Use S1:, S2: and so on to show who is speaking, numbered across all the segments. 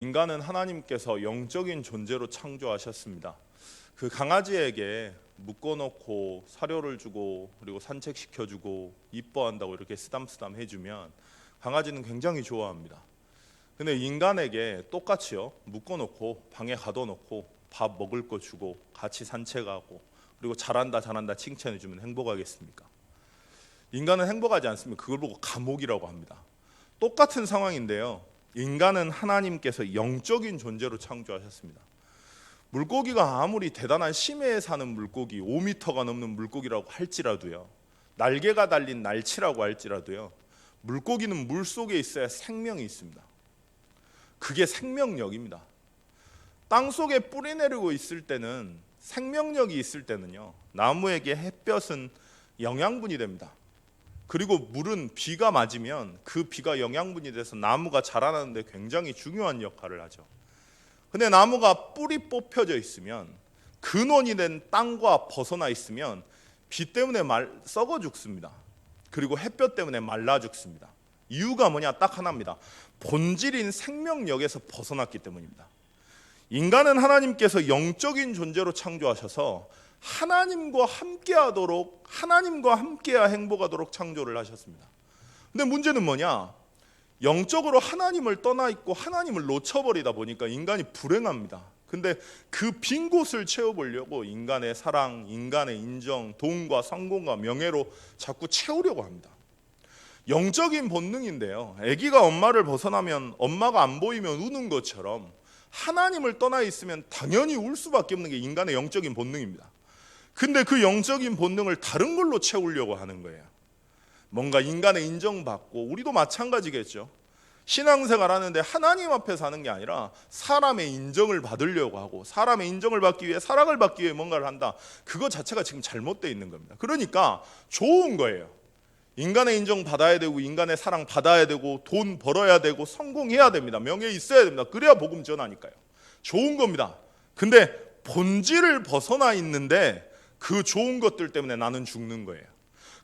S1: 인간은 하나님께서 영적인 존재로 창조하셨습니다. 그 강아지에게 묶어놓고 사료를 주고 그리고 산책시켜주고 이뻐한다고 이렇게 쓰담쓰담 해주면 강아지는 굉장히 좋아합니다. 근데 인간에게 똑같이요, 묶어놓고 방에 가둬놓고 밥 먹을 거 주고 같이 산책하고 그리고 잘한다 잘한다 칭찬해주면 행복하겠습니까? 인간은 행복하지 않습니다. 그걸 보고 감옥이라고 합니다. 똑같은 상황인데요, 인간은 하나님께서 영적인 존재로 창조하셨습니다. 물고기가 아무리 대단한 심해에 사는 물고기, 5m가 넘는 물고기라고 할지라도요, 날개가 달린 날치라고 할지라도요, 물고기는 물속에 있어야 생명이 있습니다. 그게 생명력입니다. 땅속에 뿌리 내리고 있을 때는, 생명력이 있을 때는요, 나무에게 햇볕은 영양분이 됩니다. 그리고 물은 비가 맞으면 그 비가 영양분이 돼서 나무가 자라나는데 굉장히 중요한 역할을 하죠. 근데 나무가 뿌리 뽑혀져 있으면, 근원이 된 땅과 벗어나 있으면 비 때문에 썩어 죽습니다. 그리고 햇볕 때문에 말라 죽습니다. 이유가 뭐냐? 딱 하나입니다. 본질인 생명력에서 벗어났기 때문입니다. 인간은 하나님께서 영적인 존재로 창조하셔서 하나님과 함께하도록, 하나님과 함께야 행복하도록 창조를 하셨습니다. 근데 문제는 뭐냐? 영적으로 하나님을 떠나 있고 하나님을 놓쳐버리다 보니까 인간이 불행합니다. 근데 그 빈 곳을 채워보려고 인간의 사랑, 인간의 인정, 돈과 성공과 명예로 자꾸 채우려고 합니다. 영적인 본능인데요, 아기가 엄마를 벗어나면 엄마가 안 보이면 우는 것처럼 하나님을 떠나 있으면 당연히 울 수밖에 없는 게 인간의 영적인 본능입니다. 근데 그 영적인 본능을 다른 걸로 채우려고 하는 거예요. 뭔가 인간의 인정받고, 우리도 마찬가지겠죠. 신앙생활 하는데 하나님 앞에 사는 게 아니라 사람의 인정을 받으려고 하고, 사람의 인정을 받기 위해, 사랑을 받기 위해 뭔가를 한다. 그거 자체가 지금 잘못되어 있는 겁니다. 그러니까 좋은 거예요. 인간의 인정 받아야 되고, 인간의 사랑 받아야 되고, 돈 벌어야 되고, 성공해야 됩니다. 명예 있어야 됩니다. 그래야 복음 전하니까요. 좋은 겁니다. 근데 본질을 벗어나 있는데 그 좋은 것들 때문에 나는 죽는 거예요.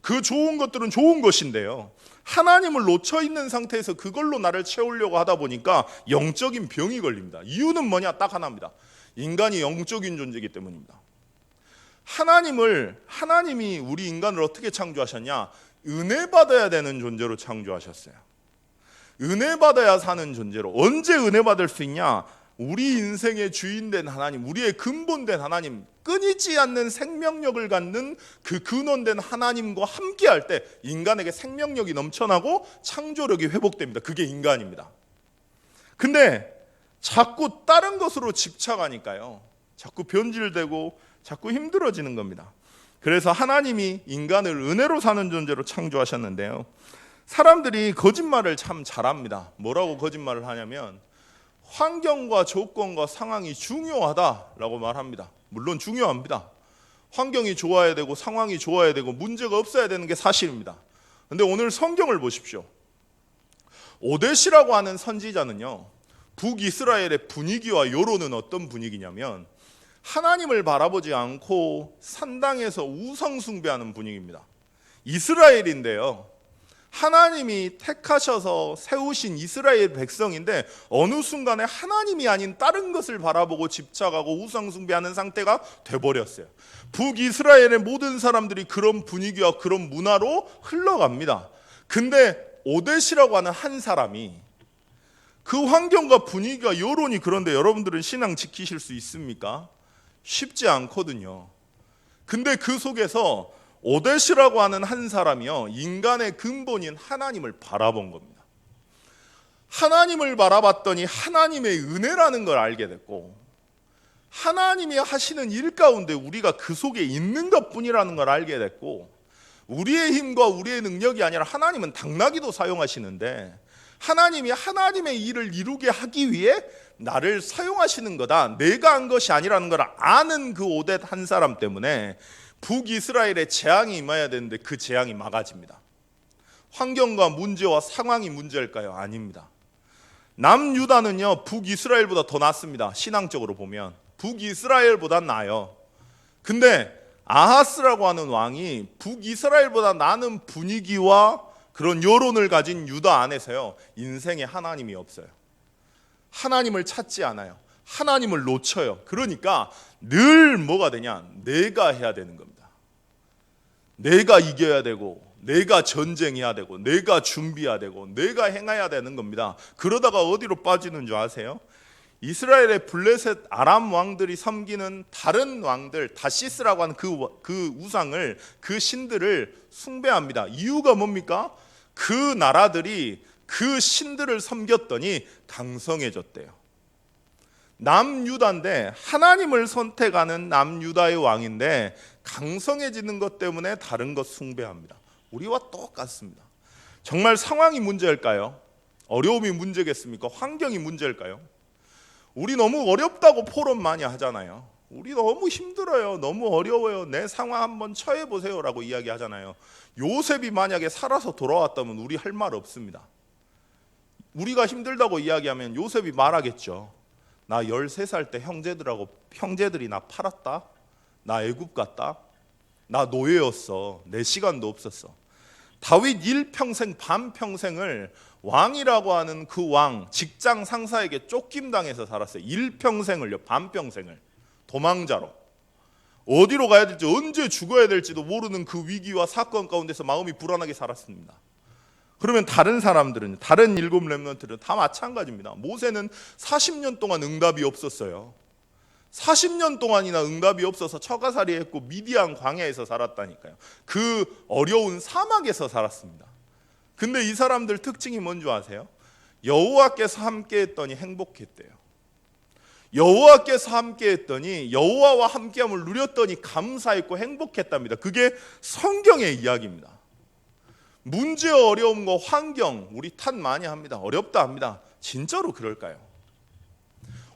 S1: 그 좋은 것들은 좋은 것인데요, 하나님을 놓쳐 있는 상태에서 그걸로 나를 채우려고 하다 보니까 영적인 병이 걸립니다. 이유는 뭐냐? 딱 하나입니다. 인간이 영적인 존재이기 때문입니다. 하나님이 우리 인간을 어떻게 창조하셨냐? 은혜 받아야 되는 존재로 창조하셨어요. 은혜 받아야 사는 존재로. 언제 은혜 받을 수 있냐? 우리 인생의 주인된 하나님, 우리의 근본된 하나님, 끊이지 않는 생명력을 갖는 그 근원된 하나님과 함께할 때 인간에게 생명력이 넘쳐나고 창조력이 회복됩니다. 그게 인간입니다. 근데 자꾸 다른 것으로 집착하니까요, 자꾸 변질되고 자꾸 힘들어지는 겁니다. 그래서 하나님이 인간을 은혜로 사는 존재로 창조하셨는데요, 사람들이 거짓말을 참 잘합니다. 뭐라고 거짓말을 하냐면 환경과 조건과 상황이 중요하다라고 말합니다. 물론 중요합니다. 환경이 좋아야 되고 상황이 좋아야 되고 문제가 없어야 되는 게 사실입니다. 그런데 오늘 성경을 보십시오. 오뎃이라고 하는 선지자는요, 북이스라엘의 분위기와 여론은 어떤 분위기냐면 하나님을 바라보지 않고 산당에서 우상 숭배하는 분위기입니다. 이스라엘인데요, 하나님이 택하셔서 세우신 이스라엘 백성인데 어느 순간에 하나님이 아닌 다른 것을 바라보고 집착하고 우상 숭배하는 상태가 돼버렸어요. 북이스라엘의 모든 사람들이 그런 분위기와 그런 문화로 흘러갑니다. 근데 오뎃이라고 하는 한 사람이, 그 환경과 분위기와 여론이 그런데 여러분들은 신앙 지키실 수 있습니까? 쉽지 않거든요. 근데 그 속에서 오뎃이라고 하는 한 사람이요, 인간의 근본인 하나님을 바라본 겁니다. 하나님을 바라봤더니 하나님의 은혜라는 걸 알게 됐고, 하나님이 하시는 일 가운데 우리가 그 속에 있는 것뿐이라는 걸 알게 됐고, 우리의 힘과 우리의 능력이 아니라 하나님은 당나귀도 사용하시는데 하나님이 하나님의 일을 이루게 하기 위해 나를 사용하시는 거다, 내가 한 것이 아니라는 걸 아는 그 오뎃 한 사람 때문에 북이스라엘에 재앙이 임해야 되는데 그 재앙이 막아집니다. 환경과 문제와 상황이 문제일까요? 아닙니다. 남유다는요, 북이스라엘보다 더 낫습니다. 신앙적으로 보면 북이스라엘보다 나아요. 근데 아하스라고 하는 왕이 북이스라엘보다 나은 분위기와 그런 여론을 가진 유다 안에서요, 인생에 하나님이 없어요. 하나님을 찾지 않아요. 하나님을 놓쳐요. 그러니까 늘 뭐가 되냐? 내가 해야 되는 겁니다. 내가 이겨야 되고, 내가 전쟁해야 되고, 내가 준비해야 되고, 내가 행해야 되는 겁니다. 그러다가 어디로 빠지는 줄 아세요? 이스라엘의 블레셋 아람 왕들이 섬기는 다른 왕들, 다시스라고 하는 그 우상을, 그 신들을 숭배합니다. 이유가 뭡니까? 그 나라들이 그 신들을 섬겼더니 강성해졌대요. 남유다인데, 하나님을 선택하는 남유다의 왕인데 강성해지는 것 때문에 다른 것 숭배합니다. 우리와 똑같습니다. 정말 상황이 문제일까요? 어려움이 문제겠습니까? 환경이 문제일까요? 우리 너무 어렵다고 포럼 많이 하잖아요. 우리 너무 힘들어요. 너무 어려워요. 내 상황 한번 처해보세요 라고 이야기하잖아요. 요셉이 만약에 살아서 돌아왔다면 우리 할 말 없습니다. 우리가 힘들다고 이야기하면 요셉이 말하겠죠. 나 13살 때 형제들이 나 팔았다. 나 애굽 갔다. 나 노예였어. 내 시간도 없었어. 다윗 일평생 반평생을 왕이라고 하는 그 왕, 직장 상사에게 쫓김당해서 살았어요. 일평생을요, 반평생을 도망자로. 어디로 가야 될지, 언제 죽어야 될지도 모르는 그 위기와 사건 가운데서 마음이 불안하게 살았습니다. 그러면 다른 사람들은, 다른 일곱 렘넌트들은 다 마찬가지입니다. 모세는 40년 동안 응답이 없었어요. 40년 동안이나 응답이 없어서 처가살이 했고 미디안 광야에서 살았다니까요. 그 어려운 사막에서 살았습니다. 근데 이 사람들 특징이 뭔지 아세요? 여호와께서 함께 했더니 행복했대요. 여호와께서 함께 했더니, 여호와와 함께함을 누렸더니 감사했고 행복했답니다. 그게 성경의 이야기입니다. 문제, 어려움과 환경, 우리 탓 많이 합니다. 어렵다 합니다. 진짜로 그럴까요?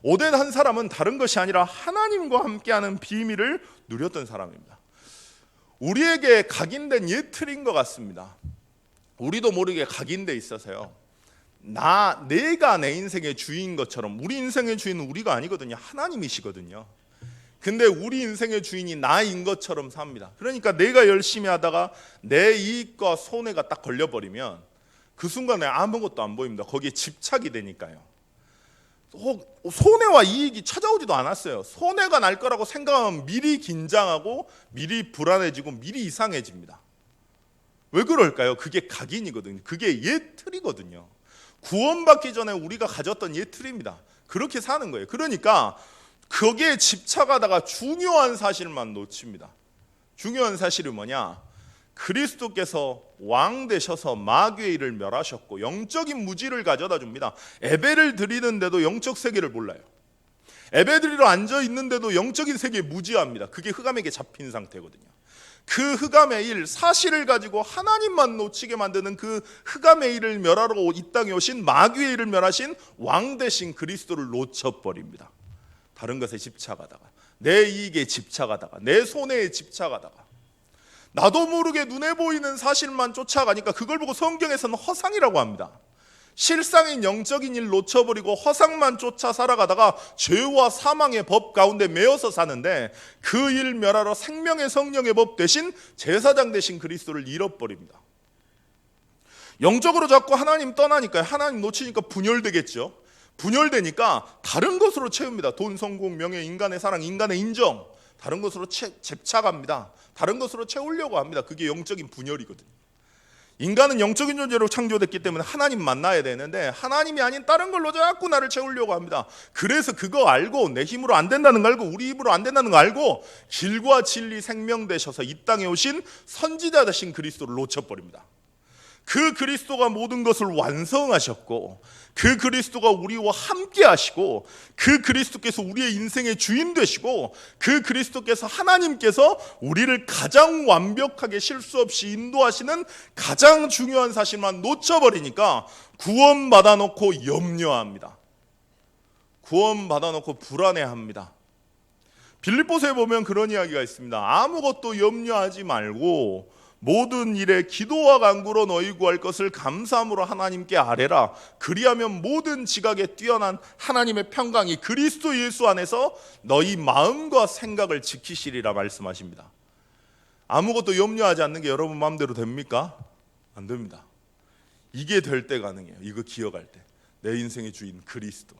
S1: 오된 한 사람은 다른 것이 아니라 하나님과 함께하는 비밀을 누렸던 사람입니다. 우리에게 각인된 예틀인 것 같습니다. 우리도 모르게 각인돼 있어서요. 내가 내 인생의 주인인 것처럼, 우리 인생의 주인은 우리가 아니거든요. 하나님이시거든요. 근데 우리 인생의 주인이 나인 것처럼 삽니다. 그러니까 내가 열심히 하다가 내 이익과 손해가 딱 걸려버리면 그 순간에 아무것도 안 보입니다. 거기에 집착이 되니까요. 손해와 이익이 찾아오지도 않았어요. 손해가 날 거라고 생각하면 미리 긴장하고 미리 불안해지고 미리 이상해집니다. 왜 그럴까요? 그게 각인이거든요. 그게 예틀이거든요. 구원받기 전에 우리가 가졌던 예틀입니다. 그렇게 사는 거예요. 그러니까 거기에 집착하다가 중요한 사실만 놓칩니다. 중요한 사실이 뭐냐? 그리스도께서 왕 되셔서 마귀의 일을 멸하셨고 영적인 무지를 가져다 줍니다. 예배를 드리는데도 영적 세계를 몰라요. 예배 드리러 앉아 있는데도 영적인 세계에 무지합니다. 그게 흑암에게 잡힌 상태거든요. 그 흑암의 일, 사실을 가지고 하나님만 놓치게 만드는 그 흑암의 일을 멸하러 이 땅에 오신, 마귀의 일을 멸하신 왕 되신 그리스도를 놓쳐버립니다. 다른 것에 집착하다가, 내 이익에 집착하다가, 내 손해에 집착하다가, 나도 모르게 눈에 보이는 사실만 쫓아가니까 그걸 보고 성경에서는 허상이라고 합니다. 실상인 영적인 일 놓쳐버리고 허상만 쫓아 살아가다가 죄와 사망의 법 가운데 매여서 사는데, 그 일 멸하러 생명의 성령의 법 대신 제사장 되신 그리스도를 잃어버립니다. 영적으로 자꾸 하나님 떠나니까, 하나님 놓치니까 분열되겠죠. 분열되니까 다른 것으로 채웁니다. 돈, 성공, 명예, 인간의 사랑, 인간의 인정, 다른 것으로 집착합니다. 다른 것으로 채우려고 합니다. 그게 영적인 분열이거든요. 인간은 영적인 존재로 창조됐기 때문에 하나님 만나야 되는데 하나님이 아닌 다른 걸로 자꾸 나를 채우려고 합니다. 그래서 그거 알고, 내 힘으로 안 된다는 거 알고, 우리 힘으로 안 된다는 거 알고 길과 진리 생명 되셔서 이 땅에 오신 선지자 되신 그리스도를 놓쳐버립니다. 그 그리스도가 모든 것을 완성하셨고, 그 그리스도가 우리와 함께 하시고, 그 그리스도께서 우리의 인생의 주인 되시고, 그 그리스도께서, 하나님께서 우리를 가장 완벽하게 실수 없이 인도하시는 가장 중요한 사실만 놓쳐버리니까 구원받아 놓고 염려합니다. 구원받아 놓고 불안해합니다. 빌립보서에 보면 그런 이야기가 있습니다. 아무것도 염려하지 말고 모든 일에 기도와 간구로 너희 구할 것을 감사함으로 하나님께 아뢰라. 그리하면 모든 지각에 뛰어난 하나님의 평강이 그리스도 예수 안에서 너희 마음과 생각을 지키시리라 말씀하십니다. 아무것도 염려하지 않는 게 여러분 마음대로 됩니까? 안 됩니다. 이게 될 때 가능해요. 이거 기억할 때. 내 인생의 주인 그리스도.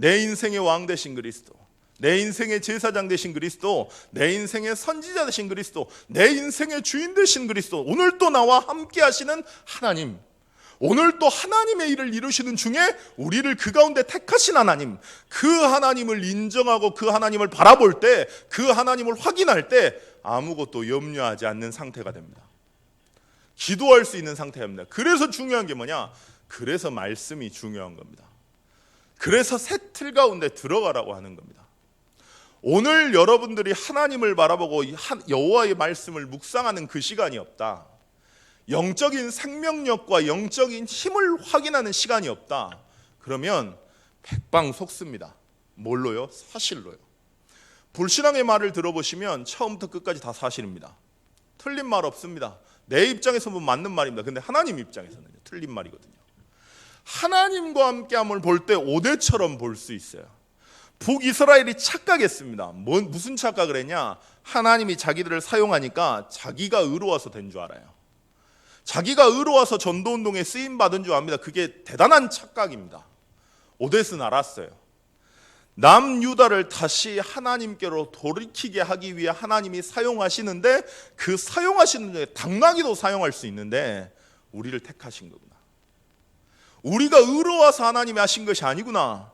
S1: 내 인생의 왕 되신 그리스도, 내 인생의 제사장 되신 그리스도, 내 인생의 선지자 되신 그리스도, 내 인생의 주인 되신 그리스도, 오늘 또 나와 함께 하시는 하나님, 오늘 또 하나님의 일을 이루시는 중에 우리를 그 가운데 택하신 하나님, 그 하나님을 인정하고 그 하나님을 바라볼 때, 그 하나님을 확인할 때 아무것도 염려하지 않는 상태가 됩니다. 기도할 수 있는 상태가 됩니다. 그래서 중요한 게 뭐냐? 그래서 말씀이 중요한 겁니다. 그래서 새 틀 가운데 들어가라고 하는 겁니다. 오늘 여러분들이 하나님을 바라보고 여호와의 말씀을 묵상하는 그 시간이 없다, 영적인 생명력과 영적인 힘을 확인하는 시간이 없다, 그러면 백방속습니다. 뭘로요? 사실로요. 불신앙의 말을 들어보시면 처음부터 끝까지 다 사실입니다. 틀린 말 없습니다. 내 입장에서 보면 맞는 말입니다. 근데 하나님 입장에서는 틀린 말이거든요. 하나님과 함께함을 볼 때 오대처럼 볼 수 있어요. 북이스라엘이 착각했습니다. 무슨 착각을 했냐? 하나님이 자기들을 사용하니까 자기가 의로워서 된 줄 알아요. 자기가 의로워서 전도운동에 쓰임받은 줄 압니다. 그게 대단한 착각입니다. 오뎃은 알았어요. 남유다를 다시 하나님께로 돌이키게 하기 위해 하나님이 사용하시는데, 그 사용하시는 중에 당나귀도 사용할 수 있는데 우리를 택하신 거구나. 우리가 의로워서 하나님이 하신 것이 아니구나.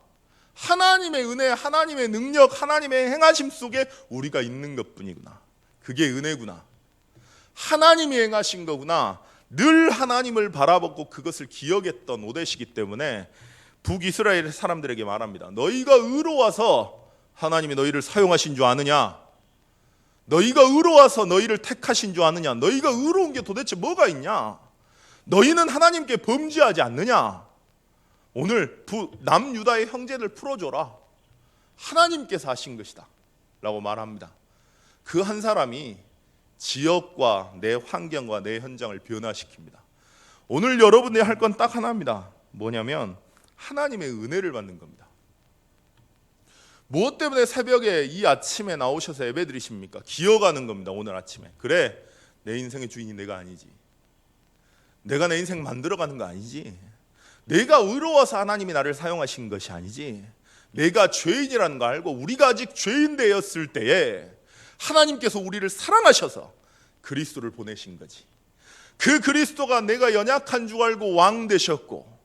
S1: 하나님의 은혜, 하나님의 능력, 하나님의 행하심 속에 우리가 있는 것뿐이구나. 그게 은혜구나. 하나님이 행하신 거구나. 늘 하나님을 바라보고 그것을 기억했던 오뎃이기 때문에 북이스라엘 사람들에게 말합니다. 너희가 의로워서 하나님이 너희를 사용하신 줄 아느냐? 너희가 의로워서 너희를 택하신 줄 아느냐? 너희가 의로운 게 도대체 뭐가 있냐? 너희는 하나님께 범죄하지 않느냐? 오늘 남유다의 형제들 풀어줘라. 하나님께서 하신 것이다 라고 말합니다. 그 한 사람이 지역과 내 환경과 내 현장을 변화시킵니다. 오늘 여러분이 할 건 딱 하나입니다. 뭐냐면 하나님의 은혜를 받는 겁니다. 무엇 때문에 새벽에 이 아침에 나오셔서 예배드리십니까? 기어가는 겁니다. 오늘 아침에. 그래, 내 인생의 주인이 내가 아니지. 내가 내 인생 만들어가는 거 아니지. 내가 의로워서 하나님이 나를 사용하신 것이 아니지. 내가 죄인이라는 거 알고 우리가 아직 죄인 되었을 때에 하나님께서 우리를 사랑하셔서 그리스도를 보내신 거지. 그 그리스도가 내가 연약한 줄 알고 왕 되셨고,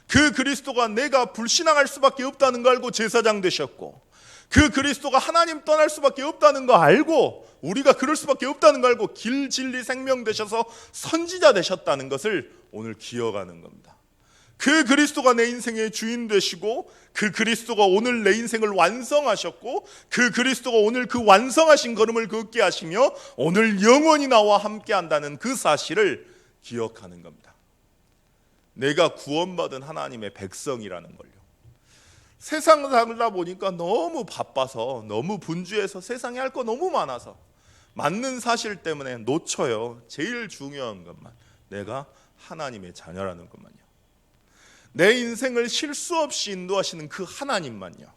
S1: 그 그리스도가 내가 불신앙할 수밖에 없다는 거 알고 제사장 되셨고, 그 그리스도가 하나님 떠날 수밖에 없다는 거 알고, 우리가 그럴 수밖에 없다는 거 알고 길, 진리, 생명 되셔서 선지자 되셨다는 것을 오늘 기억하는 겁니다. 그 그리스도가 내 인생의 주인 되시고, 그 그리스도가 오늘 내 인생을 완성하셨고, 그 그리스도가 오늘 그 완성하신 걸음을 걷게 하시며 오늘 영원히 나와 함께 한다는 그 사실을 기억하는 겁니다. 내가 구원받은 하나님의 백성이라는 걸요. 세상 살다 보니까 너무 바빠서, 너무 분주해서, 세상에 할 거 너무 많아서 맞는 사실 때문에 놓쳐요. 제일 중요한 것만, 내가 하나님의 자녀라는 것만요. 내 인생을 실수 없이 인도하시는 그 하나님만요.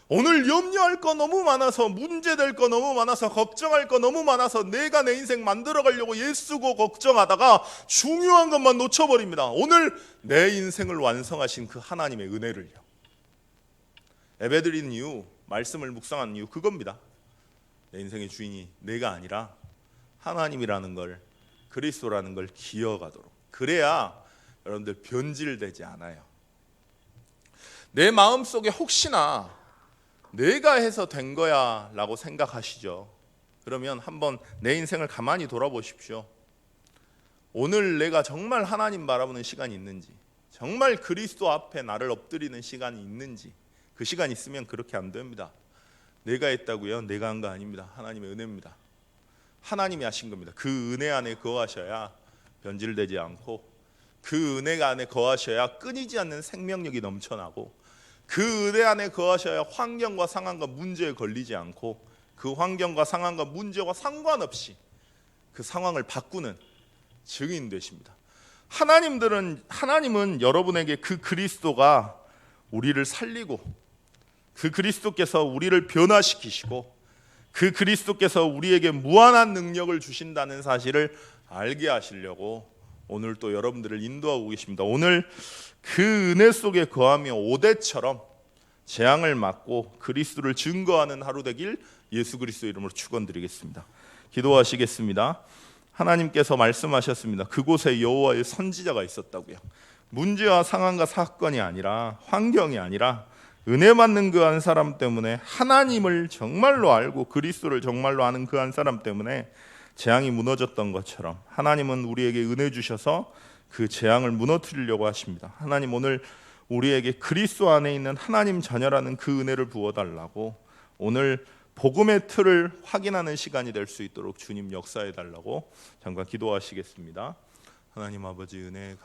S1: 오늘 염려할 거 너무 많아서, 문제될 거 너무 많아서, 걱정할 거 너무 많아서 내가 내 인생 만들어가려고 애쓰고 걱정하다가 중요한 것만 놓쳐버립니다. 오늘 내 인생을 완성하신 그 하나님의 은혜를요. 예배드리는 이유, 말씀을 묵상하는 이유 그겁니다. 내 인생의 주인이 내가 아니라 하나님이라는 걸, 그리스도라는 걸 기억하도록. 그래야 여러분들 변질되지 않아요. 내 마음속에 혹시나 내가 해서 된 거야 라고 생각하시죠? 그러면 한번 내 인생을 가만히 돌아보십시오. 오늘 내가 정말 하나님 바라보는 시간이 있는지, 정말 그리스도 앞에 나를 엎드리는 시간이 있는지, 그 시간 있으면 그렇게 안 됩니다. 내가 했다고요? 내가 한 거 아닙니다. 하나님의 은혜입니다. 하나님이 하신 겁니다. 그 은혜 안에 거하셔야 변질되지 않고, 그 은혜 안에 거하셔야 끊이지 않는 생명력이 넘쳐나고, 그 은혜 안에 거하셔야 환경과 상황과 문제에 걸리지 않고, 그 환경과 상황과 문제와 상관없이 그 상황을 바꾸는 증인 되십니다. 하나님은 여러분에게 그 그리스도가 우리를 살리고, 그 그리스도께서 우리를 변화시키시고, 그 그리스도께서 우리에게 무한한 능력을 주신다는 사실을 알게 하시려고 오늘 또 여러분들을 인도하고 계십니다. 오늘 그 은혜 속에 거하며 오뎃처럼 재앙을 막고 그리스도를 증거하는 하루 되길 예수 그리스도 이름으로 축원드리겠습니다. 기도하시겠습니다. 하나님께서 말씀하셨습니다. 그곳에 여호와의 선지자가 있었다고요. 문제와 상황과 사건이 아니라, 환경이 아니라 은혜 받는 그 한 사람 때문에, 하나님을 정말로 알고 그리스도를 정말로 아는 그 한 사람 때문에 재앙이 무너졌던 것처럼 하나님은 우리에게 은혜 주셔서 그 재앙을 무너뜨리려고 하십니다. 하나님, 오늘 우리에게 그리스도 안에 있는 하나님 자녀라는 그 은혜를 부어달라고, 오늘 복음의 틀을 확인하는 시간이 될 수 있도록 주님 역사해 달라고 잠깐 기도하시겠습니다. 하나님 아버지, 은혜의